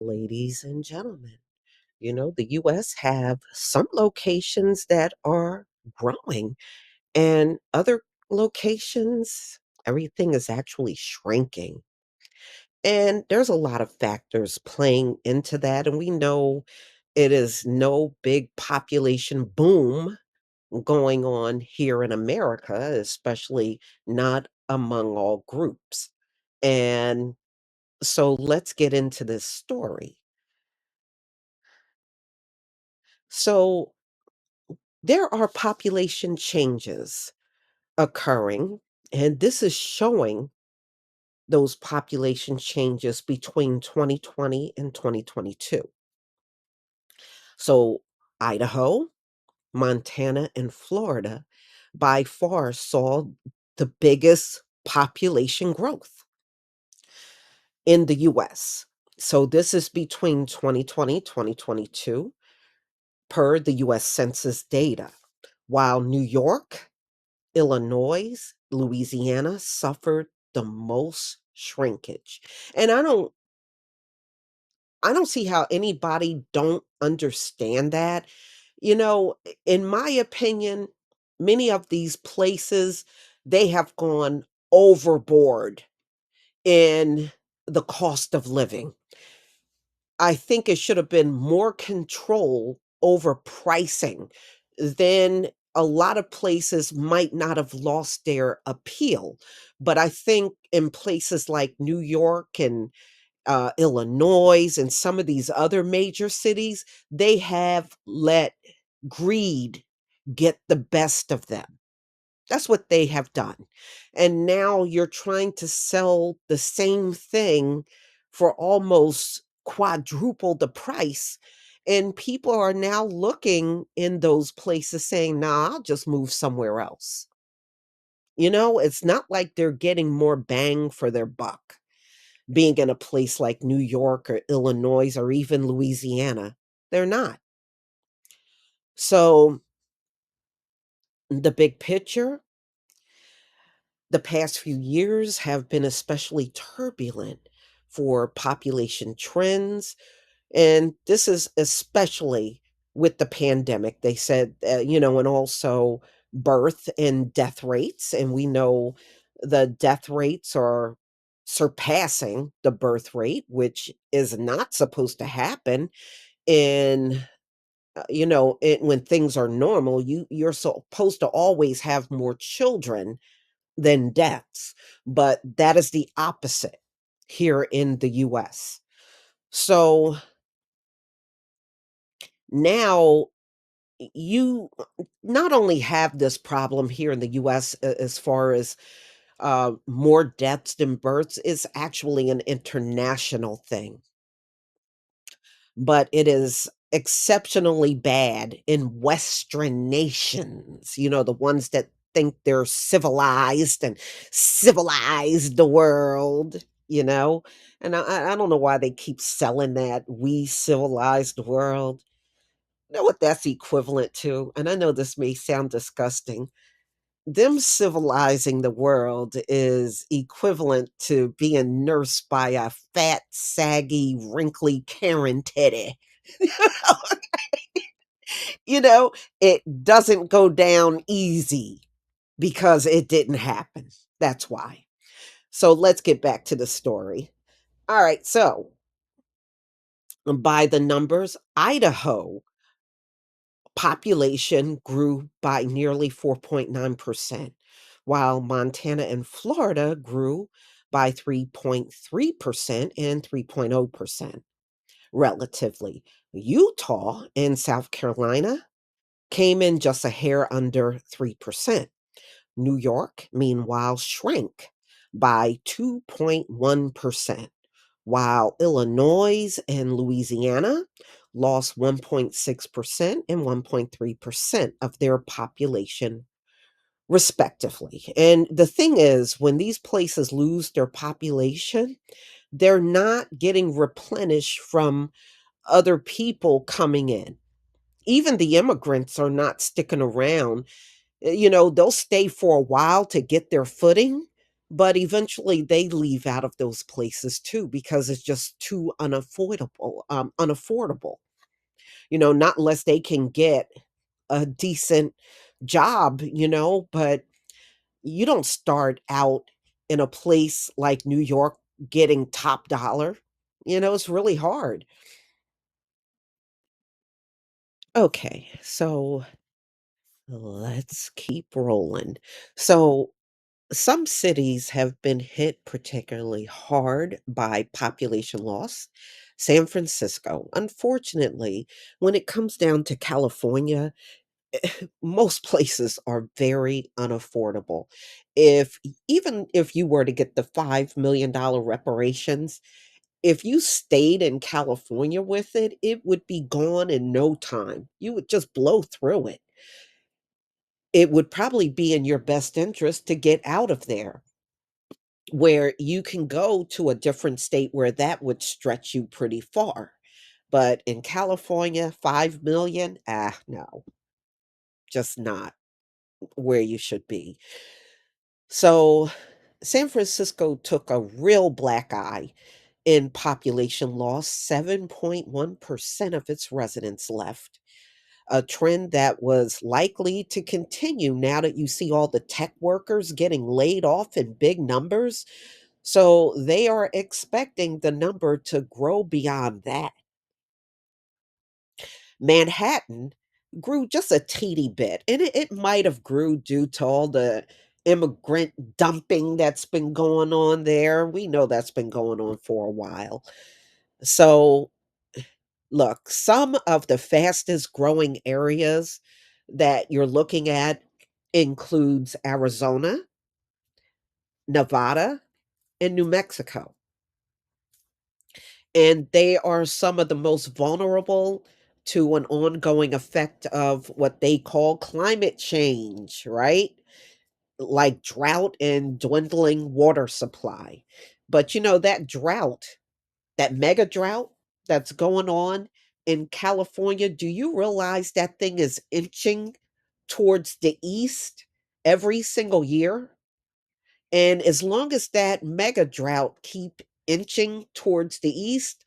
ladies and gentlemen. The US have some locations that are growing and other locations everything is actually shrinking. And there's a lot of factors playing into that and we know it is no big population boom going on here in America, especially not among all groups. And so let's get into this story. So there are population changes occurring, and this is showing those population changes between 2020 and 2022. So Idaho, Montana, and Florida by far saw the biggest population growth in the US. So this is between 2020 2022 per the US Census data, while New York, Illinois, Louisiana suffered the most shrinkage. And I don't see how anybody don't understand that. In my opinion, many of these places they have gone overboard in the cost of living. I think it should have been more control over pricing. Then a lot of places might not have lost their appeal. But I think in places like New York and Illinois and some of these other major cities, they have let greed get the best of them. That's what they have done. And now you're trying to sell the same thing for almost quadruple the price. And people are now looking in those places saying, nah, I'll just move somewhere else. It's not like they're getting more bang for their buck being in a place like New York or Illinois or even Louisiana. They're not. So, the big picture, the past few years have been especially turbulent for population trends. And this is especially with the pandemic. They said, and also birth and death rates. And we know the death rates are surpassing the birth rate, which is not supposed to happen. And when things are normal, you're supposed to always have more children than deaths, but that is the opposite here in the US. So now you not only have this problem here in the US as far as more deaths than births, is actually an international thing, but it is exceptionally bad in Western nations, the ones that think they're civilized and civilize the world, you know? And I don't know why they keep selling that we civilize the world. You know what that's equivalent to? And I know this may sound disgusting. Them civilizing the world is equivalent to being nursed by a fat, saggy, wrinkly Karen teddy. You know, it doesn't go down easy because it didn't happen. That's why. So let's get back to the story. All right. So by the numbers, Idaho population grew by nearly 4.9%, while Montana and Florida grew by 3.3% and 3.0%, relatively. Utah and South Carolina came in just a hair under 3%. New York, meanwhile, shrank by 2.1%, while Illinois and Louisiana lost 1.6% and 1.3% of their population, respectively. And the thing is, when these places lose their population, they're not getting replenished from other people coming in. Even the immigrants are not sticking around. They'll stay for a while to get their footing, but eventually they leave out of those places too because it's just too unaffordable. Not unless they can get a decent job, but you don't start out in a place like New York getting top dollar. It's really hard. Okay, so let's keep rolling. So, some cities have been hit particularly hard by population loss. San Francisco, unfortunately, when it comes down to California, most places are very unaffordable. Even if you were to get the $5 million reparations, if you stayed in California with it, it would be gone in no time. You would just blow through it. It would probably be in your best interest to get out of there, where you can go to a different state where that would stretch you pretty far. But in California, 5 million, no, just not where you should be. So San Francisco took a real black eye in population loss. 7.1% of its residents left, a trend that was likely to continue now that you see all the tech workers getting laid off in big numbers. So they are expecting the number to grow beyond that. Manhattan grew just a teeny bit, and it might have grew due to all the immigrant dumping that's been going on there. We know that's been going on for a while. So, look, some of the fastest growing areas that you're looking at includes Arizona, Nevada, and New Mexico. And they are some of the most vulnerable to an ongoing effect of what they call climate change, right? Like drought and dwindling water supply. But that drought, that mega drought that's going on in California, do you realize that thing is inching towards the east every single year? And as long as that mega drought keep inching towards the east,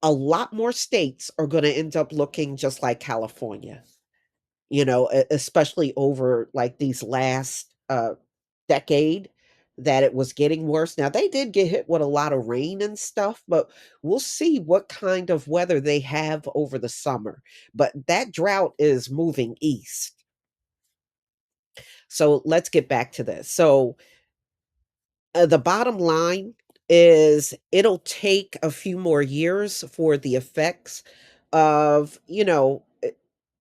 a lot more states are going to end up looking just like California, especially over like these last decade that it was getting worse. Now, they did get hit with a lot of rain and stuff, but we'll see what kind of weather they have over the summer. But that drought is moving east. So let's get back to this. So, the bottom line is it'll take a few more years for the effects of,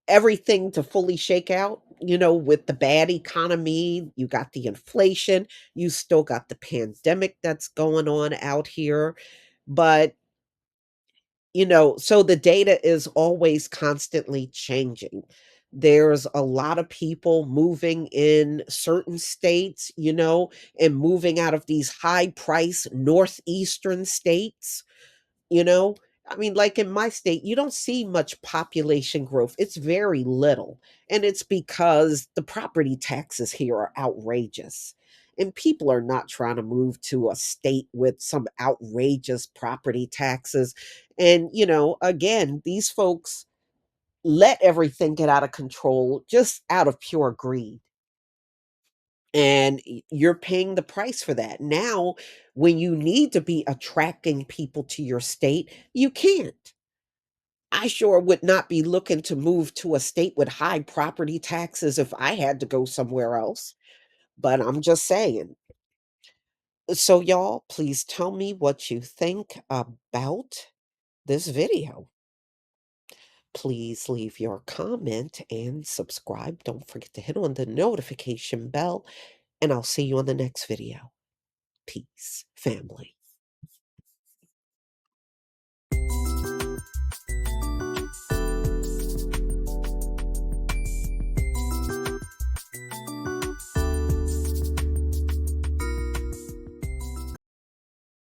everything to fully shake out. With the bad economy, you got the inflation, you still got the pandemic that's going on out here. But, so the data is always constantly changing. There's a lot of people moving in certain states, and moving out of these high price northeastern states you know? I mean, like in my state, you don't see much population growth. It's very little. And it's because the property taxes here are outrageous. And people are not trying to move to a state with some outrageous property taxes. And, again, these folks let everything get out of control just out of pure greed. And you're paying the price for that. Now, when you need to be attracting people to your state, you can't. I sure would not be looking to move to a state with high property taxes if I had to go somewhere else. But I'm just saying. So, y'all, please tell me what you think about this video. Please leave your comment and subscribe. Don't forget to hit on the notification bell, and I'll see you on the next video. Peace, family.